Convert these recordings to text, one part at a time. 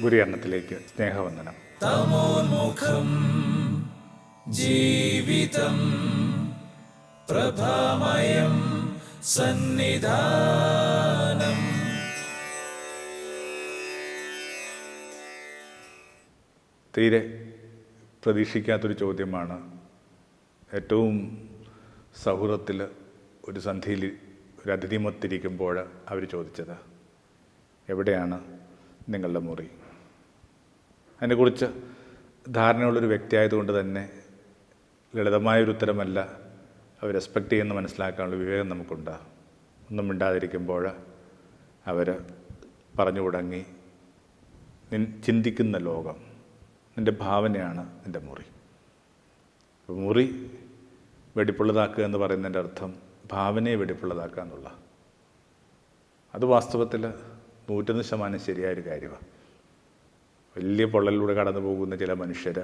ഗുരുകരണത്തിലേക്ക് സ്നേഹവന്ദനം. തമോന്മുഖം ജീവിതം പ്രഭാമയം സന്നിധാനം. തീരെ പ്രതീക്ഷിക്കാത്തൊരു ചോദ്യമാണ്. ഏറ്റവും സൗഹൃദത്തിൽ ഒരു സന്ധിയിൽ ഒരു അതിഥിമൊത്തിരിക്കുമ്പോൾ അവർ ചോദിച്ചത്, എവിടെയാണ് നിങ്ങളുടെ മുറി? അതിനെക്കുറിച്ച് ധാരണയുള്ളൊരു വ്യക്തിയായതുകൊണ്ട് തന്നെ ലളിതമായൊരു ഉത്തരമല്ല, അവർ റെസ്പെക്റ്റ് ചെയ്യുന്ന മനസ്സിലാക്കാനുള്ള വിവേകം നമുക്കുണ്ട്. ഒന്നും മിണ്ടാതിരിക്കുമ്പോൾ അവർ പറഞ്ഞു തുടങ്ങി, ചിന്തിക്കുന്ന ലോകം, നിൻ്റെ ഭാവനയാണ് നിൻ്റെ മുറി. മുറി വെടിപ്പുള്ളതാക്കുക എന്ന് പറയുന്നതിൻ്റെ അർത്ഥം ഭാവനയെ വെടിപ്പുള്ളതാക്കുക എന്നുള്ള. അത് വാസ്തവത്തിൽ 100% ശരിയായൊരു കാര്യമാണ്. വലിയ പൊള്ളലിലൂടെ കടന്നു പോകുന്ന ചില മനുഷ്യർ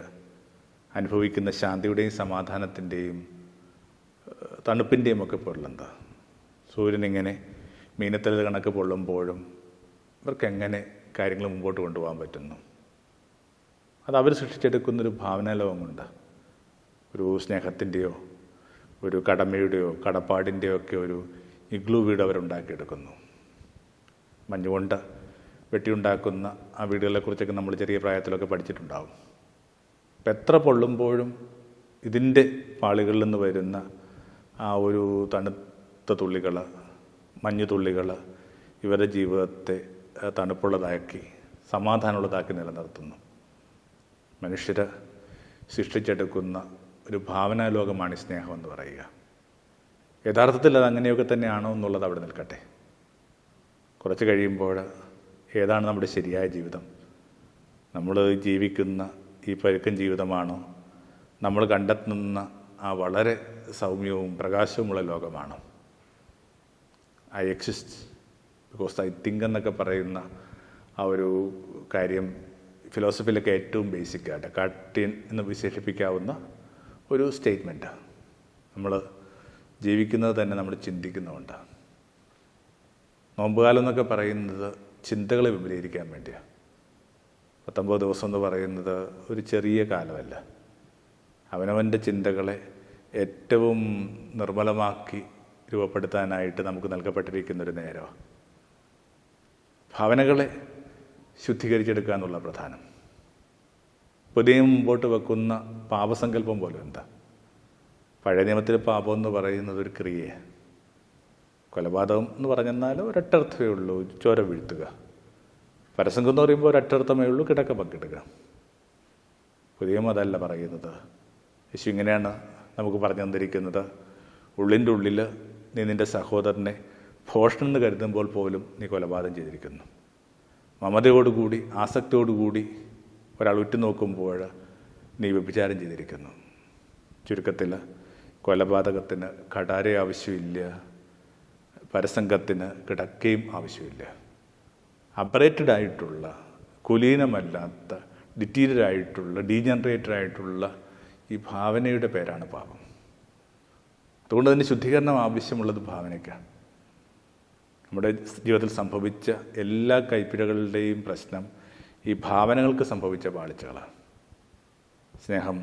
അനുഭവിക്കുന്ന ശാന്തിയുടെയും സമാധാനത്തിൻ്റെയും തണുപ്പിൻ്റെയും ഒക്കെ പൊരുളെന്താ? സൂര്യനിങ്ങനെ മീനത്തല കണക്ക് പൊള്ളുമ്പോഴും ഇവർക്കെങ്ങനെ കാര്യങ്ങൾ മുമ്പോട്ട് കൊണ്ടുപോകാൻ പറ്റുന്നു? അത് അവർ സൃഷ്ടിച്ചെടുക്കുന്നൊരു ഭാവനാലോകമുണ്ട്. ഒരു സ്നേഹത്തിൻ്റെയോ ഒരു കടമയുടെയോ കടപ്പാടിൻ്റെയോ ഒക്കെ ഒരു ഇഗ്ലൂ വീട് അവരുണ്ടാക്കിയെടുക്കുന്നു. മഞ്ഞുകൊണ്ട് വെട്ടിയുണ്ടാക്കുന്ന ആ വീടുകളെക്കുറിച്ചൊക്കെ നമ്മൾ ചെറിയ പ്രായത്തിലൊക്കെ പഠിച്ചിട്ടുണ്ടാവും. അപ്പം എത്ര പൊള്ളുമ്പോഴും ഇതിൻ്റെ പാളികളിൽ നിന്ന് വരുന്ന ആ ഒരു തണുത്ത തുള്ളികൾ, മഞ്ഞു തുള്ളികൾ ഇവരുടെ ജീവിതത്തെ തണുപ്പുള്ളതാക്കി സമാധാനമുള്ളതാക്കി നിലനിർത്തുന്നു. മനുഷ്യർ സൃഷ്ടിച്ചെടുക്കുന്ന ഒരു ഭാവനാലോകമാണ് ഈ സ്നേഹം എന്ന് പറയുക. യഥാർത്ഥത്തിൽ അത് അങ്ങനെയൊക്കെ തന്നെയാണോ എന്നുള്ളത് അവിടെ നിൽക്കട്ടെ. കുറച്ച് കഴിയുമ്പോൾ ഏതാണ് നമ്മുടെ ശരിയായ ജീവിതം? നമ്മൾ ജീവിക്കുന്ന ഈ പരുക്കൻ ജീവിതമാണോ? നമ്മൾ കണ്ടെത്തുന്ന ആ വളരെ സൗമ്യവും പ്രകാശവുമുള്ള ലോകമാണോ? I exist because I think എന്നൊക്കെ പറയുന്ന ആ ഒരു കാര്യം ഫിലോസഫിയിലൊക്കെ ഏറ്റവും ബേസിക്കായിട്ട് കാർട്ടിയൻ എന്ന് വിശേഷിപ്പിക്കാവുന്ന ഒരു സ്റ്റേറ്റ്മെൻറ്റ്. നമ്മൾ ജീവിക്കുന്നത് തന്നെ നമ്മൾ ചിന്തിക്കുന്നുമുണ്ട്. നോമ്പുകാലം എന്നൊക്കെ പറയുന്നത് ചിന്തകളെ വിപുലീകരിക്കാൻ വേണ്ടിയാണ്. 19 ദിവസം എന്ന് പറയുന്നത് ഒരു ചെറിയ കാലമല്ല. അവനവൻ്റെ ചിന്തകളെ ഏറ്റവും നിർമ്മലമാക്കി രൂപപ്പെടുത്താനായിട്ട് നമുക്ക് നൽകപ്പെട്ടിരിക്കുന്നൊരു നേരമാണ്. ഭാവനകളെ ശുദ്ധീകരിച്ചെടുക്കുക എന്നുള്ള പ്രധാനം. പുതിയ മുമ്പോട്ട് വെക്കുന്ന പാപസങ്കല്പം പോലും എന്താ? പഴയ നിയമത്തിൽ പാപം എന്ന് പറയുന്നത് ഒരു ക്രിയയാണ്. കൊലപാതകം എന്ന് പറഞ്ഞെന്നാൽ ഒരൊറ്റർത്ഥമേ ഉള്ളൂ, ചോര വീഴ്ത്തുക. പരസംഗം എന്ന് പറയുമ്പോൾ ഒരൊറ്റർത്ഥമേ ഉള്ളൂ, കിടക്ക പങ്കിടുക. പുതിയ അതല്ല പറയുന്നത്. യേശു ഇങ്ങനെയാണ് നമുക്ക് പറഞ്ഞു തന്നിരിക്കുന്നത്, ഉള്ളിൻ്റെ ഉള്ളിൽ നീ നിൻ്റെ സഹോദരനെ ഭോഷണം എന്ന് കരുതുമ്പോൾ പോലും നീ കൊലപാതകം ചെയ്തിരിക്കുന്നു. മമതയോടുകൂടി ആസക്തിയോടുകൂടി ഒരാൾ ഉറ്റുനോക്കുമ്പോൾ നീ വ്യഭിചാരം ചെയ്തിരിക്കുന്നു. ചുരുക്കത്തിൽ കൊലപാതകത്തിന് കടാര ആവശ്യമില്ല, പരസംഗത്തിന് കിടക്കയും ആവശ്യമില്ല. അപ്പറേറ്റഡ് ആയിട്ടുള്ള, കുലീനമല്ലാത്ത, ഡീജനറേറ്റഡ് ആയിട്ടുള്ള ഈ ഭാവനയുടെ പേരാണ് പാപം. അതുകൊണ്ട് തന്നെ ശുദ്ധീകരണം ആവശ്യമുള്ളത് ഭാവനയ്ക്കാണ്. നമ്മുടെ ജീവിതത്തിൽ സംഭവിച്ച എല്ലാ കൈപ്പിഴകളുടെയും പ്രശ്നം ഈ ഭാവനകൾക്ക് സംഭവിച്ച പാളിച്ചകളാണ്. സ്നേഹം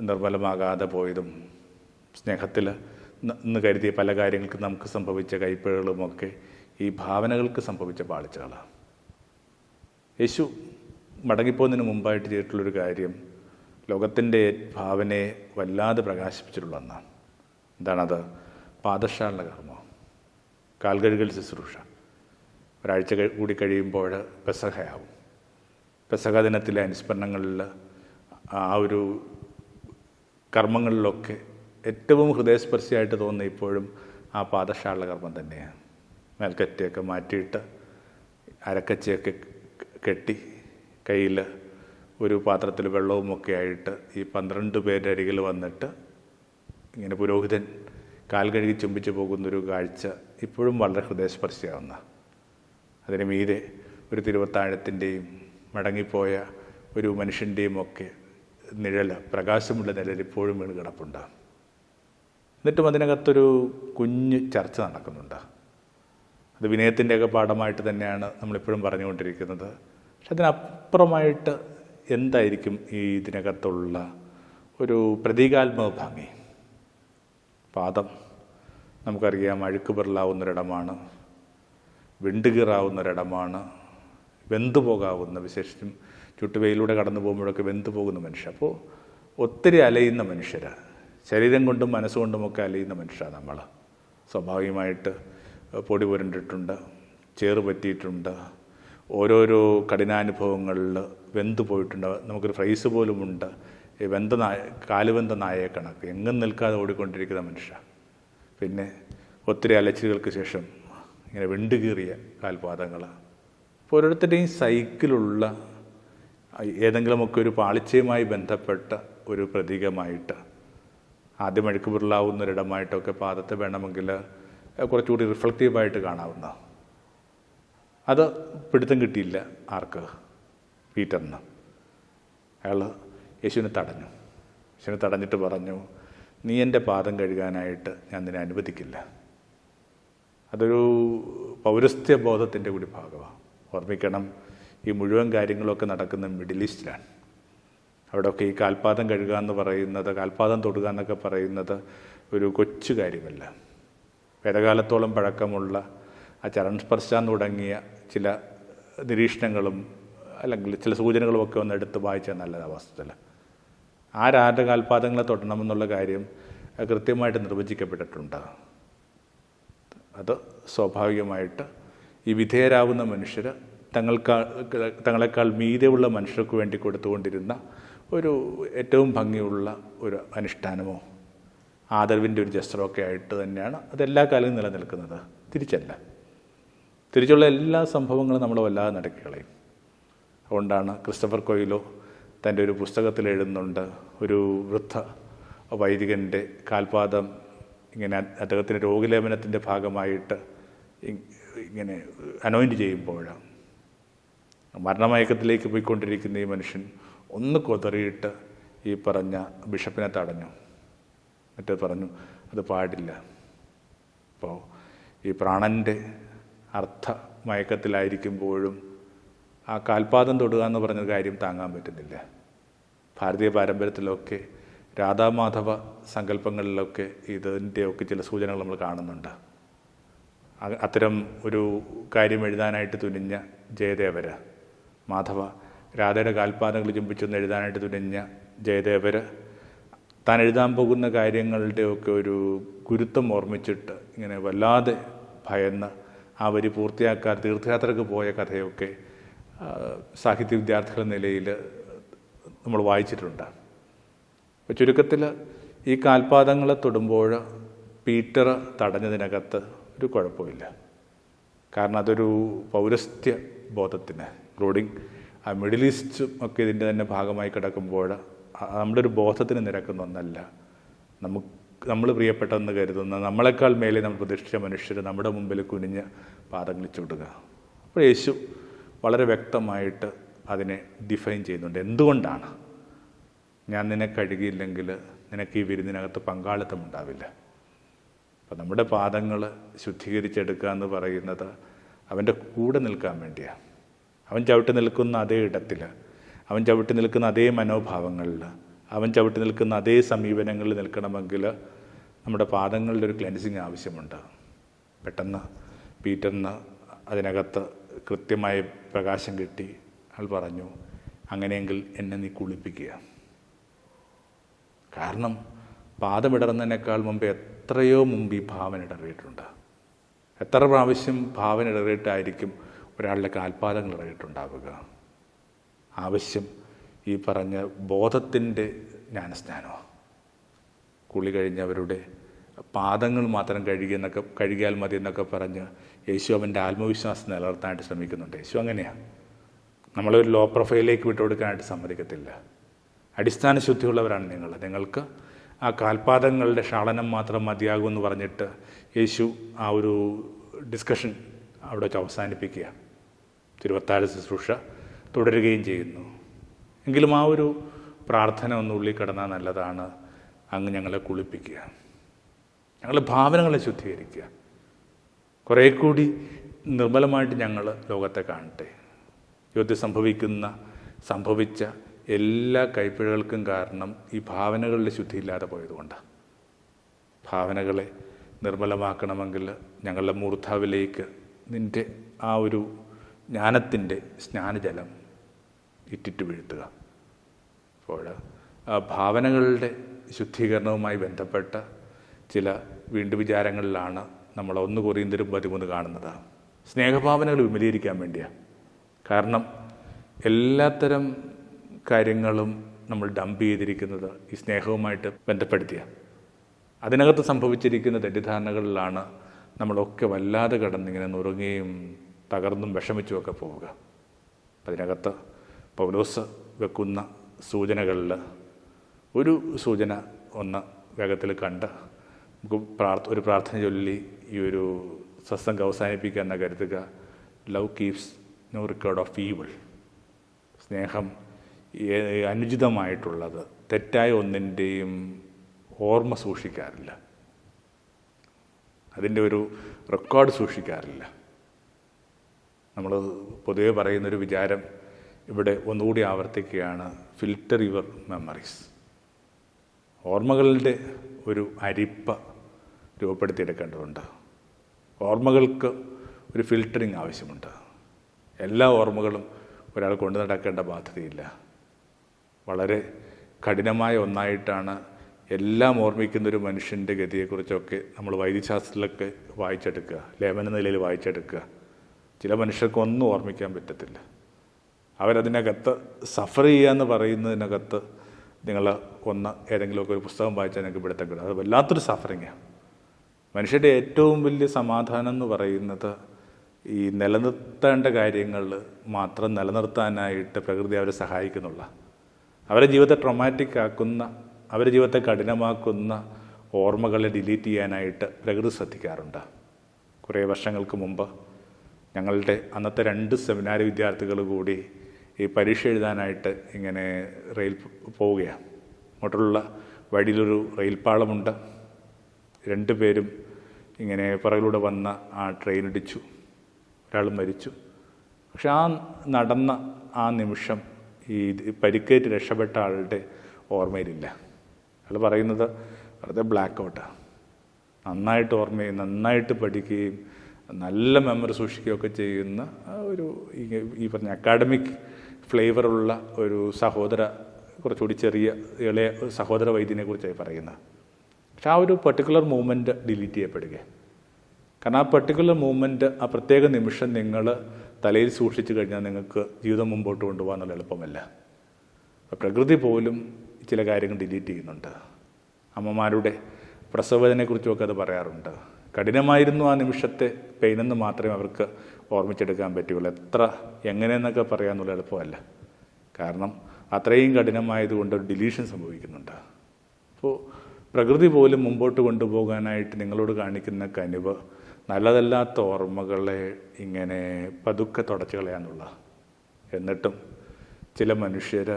നിർമ്മലമാകാതെ പോയതും സ്നേഹത്തിൽ എന്ന് കരുതിയ പല കാര്യങ്ങൾക്ക് നമുക്ക് സംഭവിച്ച കൈപ്പിഴകളുമൊക്കെ ഈ ഭാവനകൾക്ക് സംഭവിച്ച പാളിച്ചകളാണ്. യേശു മടങ്ങിപ്പോകുന്നതിന് മുമ്പായിട്ട് ചെയ്തിട്ടുള്ളൊരു കാര്യം ലോകത്തിൻ്റെ ഭാവനയെ വല്ലാതെ പ്രകാശിപ്പിച്ചിട്ടുള്ള ഒന്നാണ്. എന്താണത്? പാദശാല കർമ്മം, കാൽകഴുകൽ ശുശ്രൂഷ. ഒരാഴ്ച കൂടി കഴിയുമ്പോൾ പെസഹയാവും. പെസഹ ദിനത്തിലെ അനുസ്മരണങ്ങളിൽ ആ ഒരു കർമ്മങ്ങളിലൊക്കെ ഏറ്റവും ഹൃദയസ്പർശിയായിട്ട് തോന്നുന്ന ഇപ്പോഴും ആ പാദശാല കർമ്മം തന്നെയാണ്. മേൽക്കറ്റയൊക്കെ മാറ്റിയിട്ട് അരക്കച്ചയൊക്കെ കെട്ടി കയ്യിൽ ഒരു പാത്രത്തിൽ വെള്ളവുമൊക്കെ ആയിട്ട് ഈ 12 പേരുടെ അരികിൽ വന്നിട്ട് ഇങ്ങനെ പുരോഹിതൻ കാൽ കഴുകി ചുംബിച്ച് പോകുന്നൊരു കാഴ്ച ഇപ്പോഴും വളരെ ഹൃദയസ്പർശിയാവുന്ന. അതിന് മീതെ ഒരു തിരുവത്താഴത്തിൻ്റെയും മടങ്ങിപ്പോയ ഒരു മനുഷ്യൻ്റെയും ഒക്കെ നിഴൽ, പ്രകാശമുള്ള നിഴൽ ഇപ്പോഴും വീണ് കിടപ്പുണ്ട്. എന്നിട്ടും അതിനകത്തൊരു കുഞ്ഞ് ചർച്ച നടക്കുന്നുണ്ട്. അത് വിനയത്തിൻ്റെയൊക്കെ പാഠമായിട്ട് തന്നെയാണ് നമ്മളിപ്പോഴും പറഞ്ഞുകൊണ്ടിരിക്കുന്നത്. പക്ഷെ അതിനപ്പുറമായിട്ട് എന്തായിരിക്കും ഈ ഇതിനകത്തുള്ള ഒരു പ്രതീകാത്മക ഭംഗി? പാദം നമുക്കറിയാം അഴുക്ക് പെറലാവുന്നൊരിടമാണ്, വെണ്ടുകീറാവുന്നൊരിടമാണ്, വെന്തുപോകാവുന്ന, വിശേഷിച്ചും ചുട്ടുവെയിലൂടെ കടന്നു പോകുമ്പോഴൊക്കെ വെന്തു പോകുന്ന മനുഷ്യർ. അപ്പോൾ ഒത്തിരി അലയുന്ന മനുഷ്യർ, ശരീരം കൊണ്ടും മനസ്സുകൊണ്ടുമൊക്കെ അലയുന്ന മനുഷ്യരാണ് നമ്മൾ. സ്വാഭാവികമായിട്ട് പൊടി പുരണ്ടിട്ടുണ്ട്, ചേറ് പറ്റിയിട്ടുണ്ട്, ഓരോരോ കഠിനാനുഭവങ്ങളിൽ വെന്തു പോയിട്ടുണ്ട്. നമുക്കൊരു ഫ്രൈസ് പോലുമുണ്ട്, ഈ കാലുവെന്ത നായയെ കണക്ക് എങ്ങും നിൽക്കാതെ ഓടിക്കൊണ്ടിരിക്കുന്ന മനുഷ്യ. പിന്നെ ഒത്തിരി അലച്ചിലുകൾക്ക് ശേഷം ഇങ്ങനെ വെണ്ടുകീറിയ കാൽപാദങ്ങൾ. അപ്പോൾ ഓരോരുത്തരുടെയും സൈക്കിളുള്ള ഏതെങ്കിലുമൊക്കെ ഒരു പാളിച്ചയുമായി ബന്ധപ്പെട്ട ഒരു പ്രതീകമായിട്ട്, ആദ്യം അഴുക്ക് പുരളാവുന്നൊരിടമായിട്ടൊക്കെ പാദത്തെ വേണമെങ്കിൽ കുറച്ചുകൂടി റിഫ്ലക്റ്റീവായിട്ട് കാണാവുന്ന. അത് പിടുത്തം കിട്ടിയില്ല ആർക്ക്? പീറ്ററിന്. അയാൾ യേശുവിനെ തടഞ്ഞു. യേശുവിനെ തടഞ്ഞിട്ട് പറഞ്ഞു, നീ എൻ്റെ പാദം കഴുകാനായിട്ട് ഞാൻ നിന്നെ അനുവദിക്കില്ല. അതൊരു പൗരസ്ത്യ ബോധത്തിൻ്റെ കൂടി ഭാഗമാണ്. ഓർമ്മിക്കണം, ഈ മുഴുവൻ കാര്യങ്ങളൊക്കെ നടക്കുന്ന മിഡിൽ ഈസ്റ്റിലാണ്. അവിടെയൊക്കെ ഈ കാൽപാദം കഴുകുക എന്ന് പറയുന്നത്, കാൽപാദം തൊടുക എന്നൊക്കെ പറയുന്നത് ഒരു കൊച്ചു കാര്യമല്ല. വേദകാലത്തോളം പഴക്കമുള്ള ആ ചരണസ്പർശം തുടങ്ങിയ ചില നിരീക്ഷണങ്ങളും അല്ലെങ്കിൽ ചില സൂചനകളുമൊക്കെ ഒന്ന് എടുത്ത് വായിച്ചാൽ നല്ലത്. അവസ്ഥയിൽ ആരാരുടെ കാൽപാദങ്ങളെ തൊടണമെന്നുള്ള കാര്യം കൃത്യമായിട്ട് നിർവചിക്കപ്പെട്ടിട്ടുണ്ട്. അത് സ്വാഭാവികമായിട്ട് ഈ വിധേയരാകുന്ന മനുഷ്യർ തങ്ങളെക്കാൾ മീതെയുള്ള മനുഷ്യർക്ക് വേണ്ടി കൊടുത്തുകൊണ്ടിരുന്ന ഒരു ഏറ്റവും ഭംഗിയുള്ള ഒരു അനുഷ്ഠാനമോ ആദരവിൻ്റെ ഒരു ജസ്റ്ററൊക്കെ ആയിട്ട് തന്നെയാണ് അതെല്ലാ കാലവും നിലനിൽക്കുന്നത്. തിരിച്ചുള്ള എല്ലാ സംഭവങ്ങളും നമ്മൾ വല്ലാതെ നടക്കി കളയും. അതുകൊണ്ടാണ് ക്രിസ്റ്റഫർ കൊയിലോ തൻ്റെ ഒരു പുസ്തകത്തിൽ എഴുതുന്നുണ്ട്, ഒരു വൃദ്ധ വൈദികൻ്റെ കാൽപാദം ഇങ്ങനെ അദ്ദേഹത്തിൻ്റെ രോഗലേപനത്തിൻ്റെ ഭാഗമായിട്ട് ഇങ്ങനെ അനോയിൻറ്റ് ചെയ്യുമ്പോൾ മരണമയക്കത്തിലേക്ക് പോയിക്കൊണ്ടിരിക്കുന്ന ഈ മനുഷ്യൻ ഒന്ന് കൊതറിയിട്ട് ഈ പറഞ്ഞ ബിഷപ്പിനെ തടഞ്ഞു. മറ്റേ പറഞ്ഞു അത് പാടില്ല. അപ്പോൾ ഈ പ്രാണൻ്റെ അർത്ഥ മയക്കത്തിലായിരിക്കുമ്പോഴും ആ കാൽപാദം തൊടുക എന്ന് പറഞ്ഞ കാര്യം താങ്ങാൻ പറ്റുന്നില്ല. ഭാരതീയ പാരമ്പര്യത്തിലൊക്കെ രാധാമാധവ സങ്കല്പങ്ങളിലൊക്കെ ഇതിൻ്റെയൊക്കെ ചില സൂചനകൾ നമ്മൾ കാണുന്നുണ്ട്. അത്തരം ഒരു കാര്യം എഴുതാനായിട്ട് തുനിഞ്ഞ ജയദേവർ, മാധവ രാധയുടെ കാൽപാദങ്ങൾ ചുംബിച്ചൊന്ന് എഴുതാനായിട്ട് തുനിഞ്ഞ ജയദേവർ താൻ എഴുതാൻ പോകുന്ന കാര്യങ്ങളുടെയൊക്കെ ഒരു ഗുരുത്വം ഓർമ്മിച്ചിട്ട് ഇങ്ങനെ വല്ലാതെ ഭയന്ന് ആ വരി പൂർത്തിയാക്കാൻ തീർത്ഥയാത്രയ്ക്ക് പോയ കഥയൊക്കെ സാഹിത്യ വിദ്യാർത്ഥികളുടെ നിലയിൽ നമ്മൾ വായിച്ചിട്ടുണ്ട്. അപ്പോൾ ചുരുക്കത്തിൽ ഈ കാൽപാദങ്ങളെ തൊടുമ്പോൾ പീറ്റർ തടഞ്ഞതിനകത്ത് ഒരു കുഴപ്പമില്ല. കാരണം അതൊരു പൗരസ്ത്യ ബോധത്തിന് ഇൻക്ലൂഡിങ് ആ മിഡിൽ ഈസ്റ്റും ഒക്കെ ഇതിൻ്റെ തന്നെ ഭാഗമായി കിടക്കുമ്പോൾ നമ്മുടെ ഒരു ബോധത്തിന് നിരക്കുന്ന ഒന്നല്ല. നമ്മൾ പ്രിയപ്പെട്ടതെന്ന് കരുതുന്ന നമ്മളെക്കാൾ മേലെ നമ്മൾ പ്രതിഷ്ഠിച്ച മനുഷ്യർ നമ്മുടെ മുമ്പിൽ കുനിഞ്ഞ് പാദങ്ങൾ ചുടുക. അപ്പോൾ യേശു വളരെ വ്യക്തമായിട്ട് അതിനെ ഡിഫൈൻ ചെയ്യുന്നുണ്ട്. എന്തുകൊണ്ടാണ്? ഞാൻ നിന്നെ കഴുകിയില്ലെങ്കിൽ നിനക്ക് ഈ വിരുന്നിനകത്ത് പങ്കാളിത്തം ഉണ്ടാവില്ല. അപ്പം നമ്മുടെ പാദങ്ങൾ ശുദ്ധീകരിച്ചെടുക്കുക എന്ന് പറയുന്നത് അവൻ്റെ കൂടെ നിൽക്കാൻ വേണ്ടിയാണ്. അവൻ ചവിട്ടി നിൽക്കുന്ന അതേ ഇടത്തിൽ, അവൻ ചവിട്ടി നിൽക്കുന്ന അതേ മനോഭാവങ്ങളിൽ, അവൻ ചവിട്ടി നിൽക്കുന്ന അതേ സമീപനങ്ങളിൽ നിൽക്കണമെങ്കിൽ നമ്മുടെ പാദങ്ങളുടെ ഒരു ക്ലെൻസിങ് ആവശ്യമുണ്ട്. പെട്ടെന്ന് പീറ്ററിന് അതിനകത്ത് കൃത്യമായ പ്രകാശം കിട്ടി. അയാൾ പറഞ്ഞു, അങ്ങനെയെങ്കിൽ എന്നെ നീ കുളിപ്പിക്കുക. കാരണം പാദമിടറുന്നതിനേക്കാൾ മുമ്പ് എത്രയോ മുമ്പ് ഈ ഭാവന ഇടറിയിട്ടുണ്ട്. എത്ര പ്രാവശ്യം ഭാവന ഇടറിയിട്ടായിരിക്കും ഒരാളുടെ കാൽപാദങ്ങൾ ഇടറിയിട്ടുണ്ടാവുക. ആവശ്യം ഈ പറഞ്ഞ ബോധത്തിൻ്റെ ജ്ഞാനസ്നാനമാണ്. കുളി കഴിഞ്ഞവരുടെ പാദങ്ങൾ മാത്രം കഴുകിയാൽ മതി എന്നൊക്കെ പറഞ്ഞ് യേശു അവൻ്റെ ആത്മവിശ്വാസം നിലനിർത്താനായിട്ട് ശ്രമിക്കുന്നുണ്ട്. യേശു അങ്ങനെയാണ്. നമ്മളൊരു ലോ പ്രൊഫൈലിലേക്ക് വിട്ടുകൊടുക്കാനായിട്ട് സമ്മതിക്കത്തില്ല. അടിസ്ഥാന ശുദ്ധിയുള്ളവരാണ് നിങ്ങൾക്ക് ആ കാൽപാദങ്ങളുടെ ക്ഷാളനം മാത്രം മതിയാകുമെന്ന് പറഞ്ഞിട്ട് യേശു ആ ഒരു ഡിസ്കഷൻ അവിടെ വെച്ച് അവസാനിപ്പിക്കുക. തിരുവത്താഴ ശുശ്രൂഷ തുടരുകയും ചെയ്യുന്നു. എങ്കിലും ആ ഒരു പ്രാർത്ഥന ഒന്ന് ഉള്ളിൽ കിടന്നാൽ നല്ലതാണ്. അങ്ങ് ഞങ്ങളെ കുളിപ്പിക്കുക, ഞങ്ങളുടെ ഭാവനകളെ ശുദ്ധീകരിക്കുക, കുറേ കൂടി നിർമ്മലമായിട്ട് ഞങ്ങൾ ലോകത്തെ കാണട്ടെ. ജീവിതത്തിൽ സംഭവിച്ച എല്ലാ കൈപ്പിഴകൾക്കും കാരണം ഈ ഭാവനകളുടെ ശുദ്ധിയില്ലാതെ പോയതുകൊണ്ടാണ്. ഭാവനകളെ നിർമ്മലമാക്കണമെങ്കിൽ ഞങ്ങളുടെ മൂർധാവിലേക്ക് നിൻ്റെ ആ ഒരു ജ്ഞാനത്തിൻ്റെ സ്നാനജലം ഇറ്റിറ്റ് വീഴ്ത്തുക. അപ്പോൾ ആ ഭാവനകളുടെ ശുദ്ധീകരണവുമായി ബന്ധപ്പെട്ട ചില വിചാരങ്ങളിലാണ് നമ്മൾ 1 കൊറിന്ത്യർ 13 കാണുന്നത്. സ്നേഹഭാവനകൾ വിമലീകരിക്കാൻ വേണ്ടിയാണ്. കാരണം എല്ലാത്തരം കാര്യങ്ങളും നമ്മൾ ഡംപ് ചെയ്തിരിക്കുന്നത് ഈ സ്നേഹവുമായിട്ട് ബന്ധപ്പെടുത്തിയാണ്. അതിനകത്ത് സംഭവിച്ചിരിക്കുന്ന തെറ്റിദ്ധാരണകളിലാണ് നമ്മളൊക്കെ വല്ലാതെ കടന്നിങ്ങനെ നുറുങ്ങുകയും തകർന്നും വിഷമിച്ചുമൊക്കെ പോവുക. അതിനകത്ത് പൗലോസ് വെക്കുന്ന സൂചനകളിൽ ഒരു സൂചന ഒന്ന് വേഗത്തിൽ കണ്ട് നമുക്ക് ഒരു പ്രാർത്ഥന ചൊല്ലി ഈ ഒരു സത്സംഗം അവസാനിപ്പിക്കുക എന്ന് കരുതുക. Love keeps no record of evil. സ്നേഹം അനുചിതമായിട്ടുള്ളത് തെറ്റായ ഒന്നിൻ്റെയും ഓർമ്മ സൂക്ഷിക്കാറില്ല, അതിൻ്റെ ഒരു റെക്കോർഡ് സൂക്ഷിക്കാറില്ല. നമ്മൾ പൊതുവെ പറയുന്നൊരു വിചാരം ഇവിടെ ഒന്നുകൂടി ആവർത്തിക്കുകയാണ്, ഫിൽറ്റർ യുവർ മെമ്മറീസ്. ഓർമ്മകളുടെ ഒരു അരിപ്പ രൂപപ്പെടുത്തിയെടുക്കേണ്ടതുണ്ട്. ഓർമ്മകൾക്ക് ഒരു ഫിൽറ്ററിങ് ആവശ്യമുണ്ട്. എല്ലാ ഓർമ്മകളും ഒരാൾ കൊണ്ടു നടക്കേണ്ട ബാധ്യതയില്ല. വളരെ കഠിനമായ ഒന്നായിട്ടാണ് എല്ലാം ഓർമ്മിക്കുന്നൊരു മനുഷ്യൻ്റെ ഗതിയെക്കുറിച്ചൊക്കെ നമ്മൾ വൈദ്യശാസ്ത്രത്തിലൊക്കെ വായിച്ചെടുക്കുക, ലേഖന നിലയിൽ വായിച്ചെടുക്കുക. ചില മനുഷ്യർക്ക് ഒന്നും ഓർമ്മിക്കാൻ പറ്റത്തില്ല. അവരതിനകത്ത് സഫർ ചെയ്യുക എന്ന് പറയുന്നതിനകത്ത് നിങ്ങൾ ഏതെങ്കിലുമൊക്കെ ഒരു പുസ്തകം വായിച്ചാൽ നിങ്ങൾക്ക് പിടുത്തം. അത് വല്ലാത്തൊരു സഫറിങ്ങാണ്. മനുഷ്യരുടെ ഏറ്റവും വലിയ സമാധാനം എന്ന് പറയുന്നത് ഈ നിലനിർത്തേണ്ട കാര്യങ്ങൾ മാത്രം നിലനിർത്താനായിട്ട് പ്രകൃതി അവരെ സഹായിക്കുന്നുള്ള, അവരുടെ ജീവിതത്തെ ട്രോമാറ്റിക് ആക്കുന്ന, അവരുടെ ജീവിതത്തെ കഠിനമാക്കുന്ന ഓർമ്മകളെ ഡിലീറ്റ് ചെയ്യാനായിട്ട് പ്രകൃതി ശ്രദ്ധിക്കാറുണ്ട്. കുറേ വർഷങ്ങൾക്ക് മുമ്പ് ഞങ്ങളുടെ അന്നത്തെ 2 സെമിനാരി വിദ്യാർത്ഥികൾ കൂടി ഈ പരീക്ഷ എഴുതാനായിട്ട് ഇങ്ങനെ റെയിൽ പോവുകയാണ്. അങ്ങോട്ടുള്ള വഴിയിലൊരു റെയിൽപ്പാളമുണ്ട്. 2 പേരും ഇങ്ങനെ പുറകിലൂടെ വന്ന ആ ട്രെയിൻ ഇടിച്ചു, ഒരാൾ മരിച്ചു. പക്ഷെ ആ നടന്ന ആ നിമിഷം ഈ പരിക്കേറ്റ് രക്ഷപ്പെട്ട ആളുടെ ഓർമ്മയിലില്ല. അയാൾ പറയുന്നത് വെറുതെ ബ്ലാക്ക് ഔട്ടാണ്. നന്നായിട്ട് ഓർമ്മയും നന്നായിട്ട് പഠിക്കുകയും നല്ല മെമ്മറി സൂക്ഷിക്കുകയൊക്കെ ചെയ്യുന്ന ഒരു ഈ പറഞ്ഞ അക്കാഡമിക് ഫ്ലേവറുള്ള ഒരു കുറച്ചുകൂടി ചെറിയ ഇളയ സഹോദര വൈദ്യനെ കുറിച്ചായി പറയുന്നത്. പക്ഷെ ആ ഒരു പെർട്ടിക്കുലർ മൂവ്മെൻറ്റ് ഡിലീറ്റ് ചെയ്യപ്പെടുക. കാരണം ആ പെർട്ടിക്കുലർ മൂവ്മെൻറ്റ്, ആ പ്രത്യേക നിമിഷം നിങ്ങൾ തലയിൽ സൂക്ഷിച്ചു കഴിഞ്ഞാൽ നിങ്ങൾക്ക് ജീവിതം മുമ്പോട്ട് കൊണ്ടുപോകാനുള്ള എളുപ്പമല്ല. അപ്പോൾ പ്രകൃതി പോലും ചില കാര്യങ്ങൾ ഡിലീറ്റ് ചെയ്യുന്നുണ്ട്. അമ്മമാരുടെ പ്രസവത്തിനെക്കുറിച്ചുമൊക്കെ അത് പറയാറുണ്ട്. കഠിനമായിരുന്നു ആ നിമിഷത്തെ പെയിനെന്ന് മാത്രമേ അവർക്ക് ഓർമ്മിച്ചെടുക്കാൻ പറ്റുകയുള്ളൂ. എങ്ങനെയെന്നൊക്കെ പറയാമെന്നുള്ള എളുപ്പമല്ല. കാരണം അത്രയും കഠിനമായതുകൊണ്ട് ഡിലീഷൻ സംഭവിക്കുന്നുണ്ട്. അപ്പോൾ പ്രകൃതി പോലും മുമ്പോട്ട് കൊണ്ടുപോകാനായിട്ട് നിങ്ങളോട് കാണിക്കുന്ന കനിവ് നല്ലതല്ലാത്ത ഓർമ്മകളെ ഇങ്ങനെ പതുക്കെ തുടച്ചു കളയാന്നുള്ള. എന്നിട്ടും ചില മനുഷ്യർ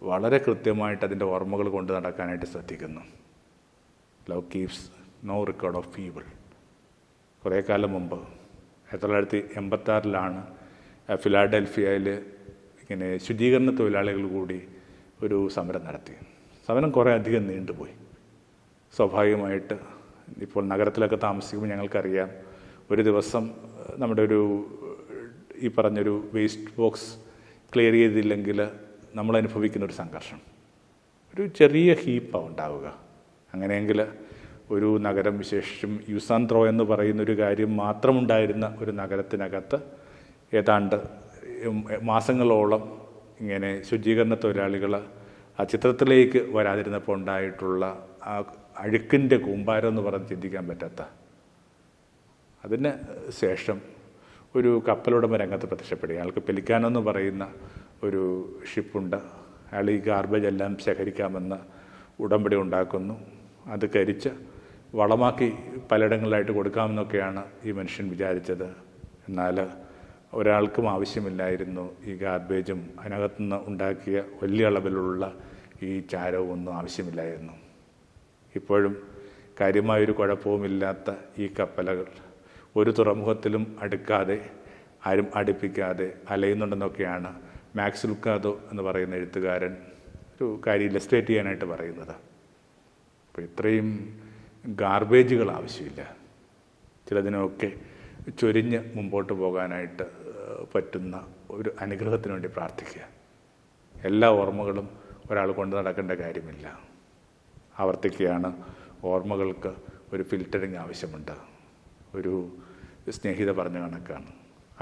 വളരെ കൃത്യമായിട്ട് അതിൻ്റെ ഓർമ്മകൾ കൊണ്ട് നടക്കാനായിട്ട് ശ്രദ്ധിക്കുന്നു. Love keeps no record of evil. കുറേ കാലം മുമ്പ് 1986 ഫിലാഡൽഫിയയിൽ ഇങ്ങനെ ശുചീകരണ തൊഴിലാളികൾ കൂടി ഒരു സമരം നടത്തി. സമരം കുറേ അധികം നീണ്ടുപോയി. സ്വാഭാവികമായിട്ട് ഇപ്പോൾ നഗരത്തിലൊക്കെ താമസിക്കുമ്പോൾ ഞങ്ങൾക്കറിയാം, ഒരു ദിവസം നമ്മുടെ ഈ പറഞ്ഞൊരു വേസ്റ്റ് ബോക്സ് ക്ലിയർ ചെയ്തില്ലെങ്കിൽ നമ്മൾ അനുഭവിക്കുന്നൊരു സംഘർഷം, ഒരു ചെറിയ ഹീപ്പാണ് ഉണ്ടാവുക. അങ്ങനെയെങ്കിൽ ഒരു നഗരം, വിശേഷിച്ചും യൂസ് ആൻഡ് ത്രോ എന്ന് പറയുന്നൊരു കാര്യം മാത്രമുണ്ടായിരുന്ന ഒരു നഗരത്തിനകത്ത് ഏതാണ്ട് മാസങ്ങളോളം ഇങ്ങനെ ശുചീകരണ തൊഴിലാളികൾ ആ ചിത്രത്തിലേക്ക് വരാതിരുന്നപ്പോൾ ഉണ്ടായിട്ടുള്ള ആ അഴുക്കിൻ്റെ കൂമ്പാരം എന്ന് പറഞ്ഞ് ചിന്തിക്കാൻ പറ്റാത്ത. അതിന് ശേഷം ഒരു കപ്പലുടമ രംഗത്ത് പ്രത്യക്ഷപ്പെടുക. അയാൾക്ക് പെലിക്കാനോ എന്ന് പറയുന്ന ഒരു ഷിപ്പുണ്ട്. അയാൾ ഈ ഗാർബേജ് എല്ലാം ശേഖരിക്കാമെന്ന് ഉടമ്പടി ഉണ്ടാക്കുന്നു. അത് കരിച്ച് വളമാക്കി പലയിടങ്ങളിലായിട്ട് കൊടുക്കാമെന്നൊക്കെയാണ് ഈ മനുഷ്യൻ വിചാരിച്ചത്. എന്നാൽ ഒരാൾക്കും ആവശ്യമില്ലായിരുന്നു ഈ ഗാർബേജും അതിനകത്തുനിന്ന് ഉണ്ടാക്കിയ വലിയ അളവിലുള്ള ഈ ചാരവും ഒന്നും ആവശ്യമില്ലായിരുന്നു. ഇപ്പോഴും കാര്യമായൊരു കുഴപ്പവുമില്ലാത്ത ഈ കപ്പലുകൾ ഒരു തുറമുഖത്തിലും അടുക്കാതെ ആരും അടുപ്പിക്കാതെ അലയുന്നുണ്ടെന്നൊക്കെയാണ് മാക്സ് ലുക്കാദോ എന്ന് പറയുന്ന എഴുത്തുകാരൻ ഒരു കാര്യം ഇല്ലസ്ട്രേറ്റ് ചെയ്യാനായിട്ട് പറയുന്നത്. അപ്പോൾ ഇത്രയും ഗാർബേജുകൾ ആവശ്യമില്ല. ചിലതിനൊക്കെ ചൊരിഞ്ഞ് മുമ്പോട്ട് പോകാനായിട്ട് പറ്റുന്ന ഒരു അനുഗ്രഹത്തിന് വേണ്ടി പ്രാർത്ഥിക്കുക. എല്ലാ ഓർമ്മകളും ഒരാൾ കൊണ്ട് നടക്കേണ്ട കാര്യമില്ല. ആവർത്തിക്കുകയാണ്, ഓർമ്മകൾക്ക് ഒരു ഫിൽറ്ററിങ് ആവശ്യമുണ്ട്. ഒരു സ്നേഹിത പറഞ്ഞ കണക്കാണ്,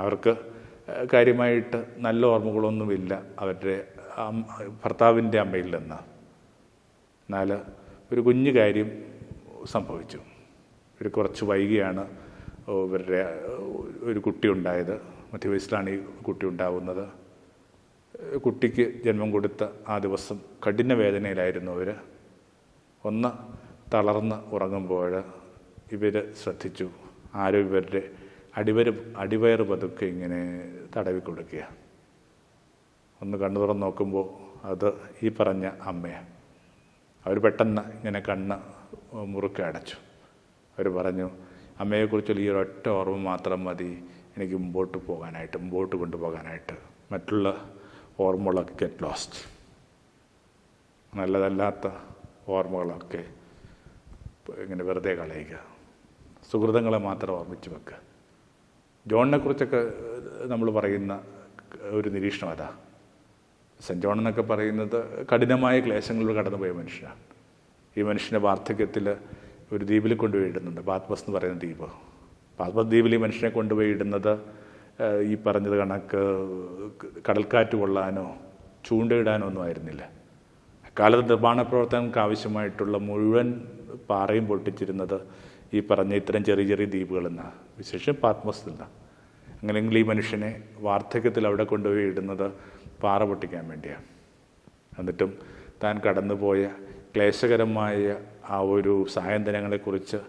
അവർക്ക് കാര്യമായിട്ട് നല്ല ഓർമ്മകളൊന്നുമില്ല അവരുടെ ഭർത്താവിൻ്റെ അമ്മയിൽ നിന്ന്. എന്നാൽ ഒരു കുഞ്ഞു കാര്യം സംഭവിച്ചു. ഒരു കുറച്ച് വൈകിയാണ് ഇവരുടെ ഒരു കുട്ടി ഉണ്ടായത്. മധ്യവയസ്സിലാണ് ഈ കുട്ടി ഉണ്ടാവുന്നത്. കുട്ടിക്ക് ജന്മം കൊടുത്ത ആ ദിവസം കഠിന വേദനയിലായിരുന്നു അവർ. ഒന്ന് തളർന്ന് ഉറങ്ങുമ്പോൾ ഇവർ ശ്രദ്ധിച്ചു, ആരോ ഇവരുടെ അടിവയറ് പതുക്കെ ഇങ്ങനെ തടവി കൊടുക്കുക. ഒന്ന് കണ്ണു തുറന്ന് നോക്കുമ്പോൾ അത് ഈ പറഞ്ഞ അമ്മയാണ്. അവർ പെട്ടെന്ന് ഇങ്ങനെ കണ്ണ് മുറുക്കെ അടച്ചു. അവർ പറഞ്ഞു, അമ്മയെക്കുറിച്ചുള്ള ഈ ഒരൊറ്റ ഓർമ്മ മാത്രം മതി എനിക്ക് മുമ്പോട്ട് കൊണ്ടുപോകാനായിട്ട്. മറ്റുള്ള ഓർമ്മകളൊക്കെ ഗെറ്റ് ലോസ്റ്റ്. നല്ലതല്ലാത്ത ഓർമ്മകളൊക്കെ ഇങ്ങനെ വെറുതെ കളയുക. സുഹൃതങ്ങളെ മാത്രം ഓർമ്മിച്ച് വെക്കുക. ജോണിനെക്കുറിച്ചൊക്കെ നമ്മൾ പറയുന്ന ഒരു നിരീക്ഷണം അതാ. സെൻറ്റ് ജോൺ എന്നൊക്കെ പറയുന്നത് കഠിനമായ ക്ലേശങ്ങളിലൂടെ കടന്നുപോയ മനുഷ്യനാണ്. ഈ മനുഷ്യൻ്റെ വാർദ്ധക്യത്തിൽ ഒരു ദ്വീപിൽ കൊണ്ടുപോയി ഇടുന്നുണ്ട്, പാത്മസ് എന്ന് പറയുന്ന ദ്വീപ്. പാത്മസ് ദ്വീപിൽ ഈ മനുഷ്യനെ കൊണ്ടുപോയി ഇടുന്നത് ഈ പറഞ്ഞത് കണക്ക് കടൽക്കാറ്റ് കൊള്ളാനോ ചൂണ്ടയിടാനോ ഒന്നും ആയിരുന്നില്ല. അക്കാലത്ത് നിർമ്മാണ പ്രവർത്തനങ്ങൾക്ക് ആവശ്യമായിട്ടുള്ള മുഴുവൻ പാറയും പൊട്ടിച്ചിരുന്നത് ഈ പറഞ്ഞ ഇത്തരം ചെറിയ ചെറിയ ദ്വീപുകളിൽ നിന്നാണ്, വിശേഷം പാത്മസിൽ നിന്നാണ്. അങ്ങനെയെങ്കിൽ ഈ മനുഷ്യനെ വാർദ്ധക്യത്തിൽ അവിടെ കൊണ്ടുപോയി ഇടുന്നത് പാറ പൊട്ടിക്കാൻ വേണ്ടിയാണ്. എന്നിട്ടും താൻ കടന്നുപോയ ക്ലേശകരമായ ആ ഒരു സായന്തനങ്ങളെക്കുറിച്ച്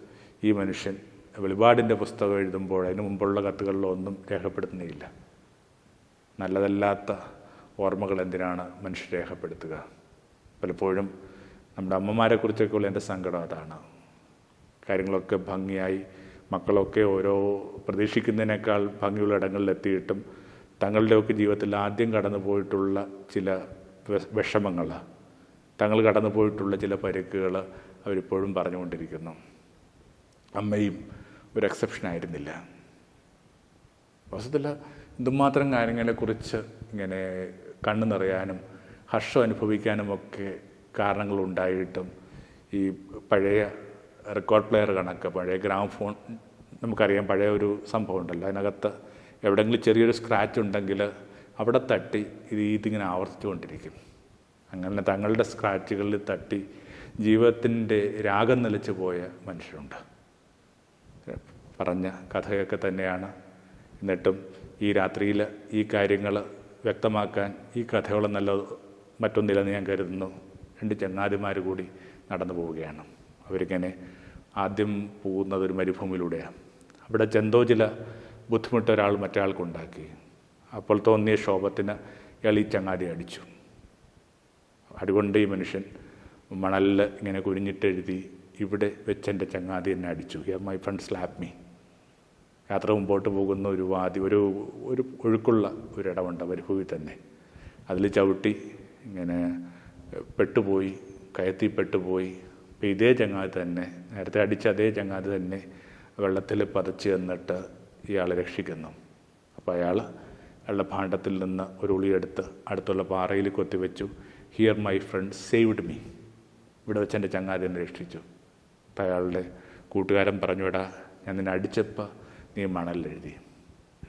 ഈ മനുഷ്യൻ വെളിപാടിൻ്റെ പുസ്തകം എഴുതുമ്പോൾ അതിന് മുമ്പുള്ള കത്തുകളിലൊന്നും രേഖപ്പെടുത്തുന്നില്ല. നല്ലതല്ലാത്ത ഓർമ്മകൾ എന്തിനാണ് മനുഷ്യർ രേഖപ്പെടുത്തുക? പലപ്പോഴും നമ്മുടെ അമ്മമാരെക്കുറിച്ചൊക്കെയുള്ള എൻ്റെ സങ്കടം അതാണ്. കാര്യങ്ങളൊക്കെ ഭംഗിയായി, മക്കളൊക്കെ ഓരോ പ്രതീക്ഷിക്കുന്നതിനേക്കാൾ ഭംഗിയുള്ള ഇടങ്ങളിലെത്തിയിട്ടും തങ്ങളുടെയൊക്കെ ജീവിതത്തിൽ ആദ്യം കടന്നു പോയിട്ടുള്ള ചില വിഷമങ്ങൾ, തങ്ങൾ കടന്നു പോയിട്ടുള്ള ചില പരിക്കുകൾ അവരിപ്പോഴും പറഞ്ഞുകൊണ്ടിരിക്കുന്നു. അമ്മയും ഒരു എക്സെപ്ഷൻ ആയിരുന്നില്ല. വാസ്തവത്തിൽ എന്തുമാത്രം കാര്യങ്ങളെക്കുറിച്ച് ഇങ്ങനെ കണ്ണു നിറയാനും ഹർഷം അനുഭവിക്കാനുമൊക്കെ കാരണങ്ങളുണ്ടായിട്ടും ഈ പഴയ റെക്കോർഡ് പ്ലെയർ കണക്ക്, പഴയ ഗ്രാമഫോൺ, നമുക്കറിയാം പഴയ ഒരു സംഭവം ഉണ്ടല്ലോ, അതിനകത്ത് എവിടെയെങ്കിലും ചെറിയൊരു സ്ക്രാച്ച് ഉണ്ടെങ്കിൽ അവിടെ തട്ടി ഇതിങ്ങനെ ആവർത്തിച്ചുകൊണ്ടിരിക്കും. അങ്ങനെ തങ്ങളുടെ സ്ക്രാച്ചുകളിൽ തട്ടി ജീവിതത്തിൻ്റെ രാഗം നിലച്ചു പോയ മനുഷ്യരുണ്ട്. പറഞ്ഞ കഥയൊക്കെ തന്നെയാണ്. എന്നിട്ടും ഈ രാത്രിയിൽ ഈ കാര്യങ്ങൾ വ്യക്തമാക്കാൻ ഈ കഥകളെന്നല്ല മറ്റൊന്നില്ലെന്ന് ഞാൻ കരുതുന്നു. 2 ചങ്ങാതിമാർ കൂടി നടന്നു പോവുകയാണ്. അവരിങ്ങനെ ആദ്യം പോകുന്നത് ഒരു മരുഭൂമിയിലൂടെയാണ്. അവിടെ ചെന്തോ ചില ബുദ്ധിമുട്ട് ഒരാൾ മറ്റൊരാൾക്കുണ്ടാക്കി. അപ്പോൾ തോന്നിയ ക്ഷോഭത്തിന് ഇയാൾ ഈ ചങ്ങാതി അടിച്ചു. അതുകൊണ്ട് ഈ മനുഷ്യൻ മണലിൽ ഇങ്ങനെ കുനിഞ്ഞിട്ടെഴുതി, ഇവിടെ വെച്ചെൻ്റെ ചങ്ങാതി എന്നെ അടിച്ചു, here my front slap me. യാത്ര മുമ്പോട്ട് പോകുന്ന ഒരു ഒരു ഒഴുക്കുള്ള ഒരിടമുണ്ട് മരുഭൂമി തന്നെ. അതിൽ ചവിട്ടി ഇങ്ങനെ പെട്ടുപോയി, കയത്തി പെട്ടുപോയി. അപ്പോൾ ഇതേ ചങ്ങാതി തന്നെ, നേരത്തെ അടിച്ച അതേ ചങ്ങാതി തന്നെ വെള്ളത്തിൽ പതച്ച് എന്നിട്ട് ഇയാളെ രക്ഷിക്കുന്നു. അപ്പോൾ അയാളുടെ ഭാണ്ഡത്തിൽ നിന്ന് ഒരു ഉളിയെടുത്ത് അടുത്തുള്ള പാറയിൽ കൊത്തിവെച്ചു. Here my friend saved me, ഇവിടെ വെച്ച് എൻ്റെ ചങ്ങാതി എന്നെ രക്ഷിച്ചു. അപ്പം അയാളുടെ കൂട്ടുകാരൻ പറഞ്ഞുവിടാ, ഞാൻ നിന്നെ അടിച്ചപ്പോൾ നീ മണലിലെഴുതി,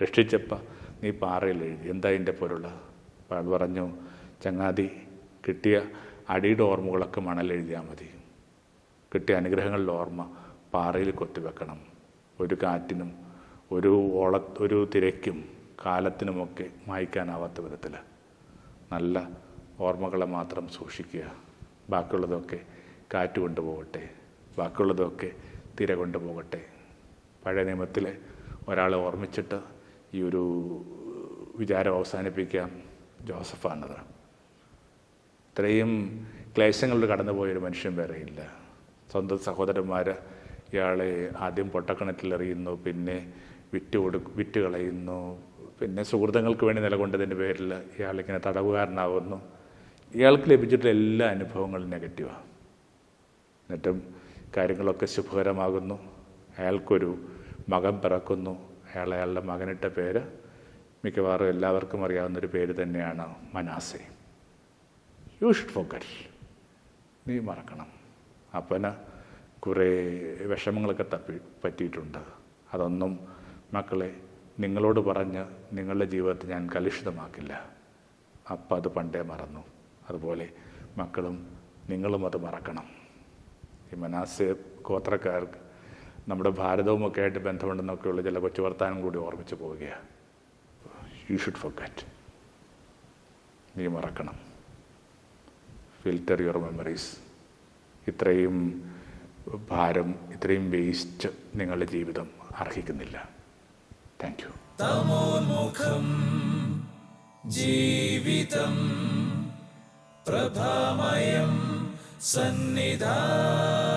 രക്ഷിച്ചപ്പോൾ നീ പാറയിലെഴുതി, എന്താ എൻ്റെ പൊരുൾ? അപ്പോൾ അയാൾ പറഞ്ഞു, ചങ്ങാതി, കിട്ടിയ അടിയുടെ ഓർമ്മകളൊക്കെ മണലെഴുതിയാൽ മതി, കിട്ടിയ അനുഗ്രഹങ്ങളുടെ ഓർമ്മ പാറയിൽ കൊത്തിവെക്കണം. ഒരു കാറ്റിനും ഒരു തിരക്കും കാലത്തിനുമൊക്കെ മായ്ക്കാനാവാത്ത വിധത്തിൽ നല്ല ഓർമ്മകളെ മാത്രം സൂക്ഷിക്കുക. ബാക്കിയുള്ളതൊക്കെ കാറ്റ് കൊണ്ടുപോകട്ടെ, ബാക്കിയുള്ളതൊക്കെ തിര കൊണ്ടുപോകട്ടെ. പഴയ നിയമത്തിലെ ഒരാളെ ഓർമ്മിച്ചിട്ട് ഈ ഒരു വിചാരം അവസാനിപ്പിക്കാം. ജോസഫാണത്. ഇത്രയും ക്ലേശങ്ങളിൽ കടന്നുപോയൊരു മനുഷ്യൻ വേറെയില്ല. സ്വന്തം സഹോദരന്മാർ ഇയാളെ ആദ്യം പൊട്ടക്കിണറ്റിലെറിയുന്നു, പിന്നെ വിറ്റ് കളയുന്നു, പിന്നെ സുഹൃത്തുക്കൾക്ക് വേണ്ടി നിലകൊണ്ടതിൻ്റെ പേരിൽ ഇയാളിങ്ങനെ തടവുകാരനാവുന്നു. ഇയാൾക്ക് ലഭിച്ചിട്ടുള്ള എല്ലാ അനുഭവങ്ങളും നെഗറ്റീവാണ്. എന്നിട്ടും കാര്യങ്ങളൊക്കെ ശുഭകരമാകുന്നു. അയാൾക്കൊരു മകൻ പിറക്കുന്നു. അയാളുടെ മകനിട്ട പേര് മിക്കവാറും എല്ലാവർക്കും അറിയാവുന്നൊരു പേര് തന്നെയാണ് മനാസെ. You should forget. നീ മറക്കണം. അപ്പന് കുറേ വിഷമങ്ങളൊക്കെ പറ്റിയിട്ടുണ്ട്. അതൊന്നും മക്കളെ നിങ്ങളോട് പറഞ്ഞ് നിങ്ങളുടെ ജീവിതത്തെ ഞാൻ കലുഷിതമാക്കില്ല. അപ്പം അത് പണ്ടേ മറന്നു. അതുപോലെ മക്കളും നിങ്ങളും അത് മറക്കണം. ഈ മനാസെ ഗോത്രക്കാർക്ക് നമ്മുടെ ഭാരതവുമൊക്കെ ആയിട്ട് ബന്ധമുണ്ടെന്നൊക്കെയുള്ള ചില കൊച്ചു വർത്താനം കൂടി ഓർമ്മിച്ച് പോവുകയാണ്. You should forget. നീ മറക്കണം. Filter your memories. ഇത്രയും ഭാരം, ഇത്രയും വേസ്റ്റ് നിങ്ങളുടെ ജീവിതം അർഹിക്കുന്നില്ല. Thank you. തമോന്മുഖം ജീവിതം പ്രഭാമയം സന്നിധാനം.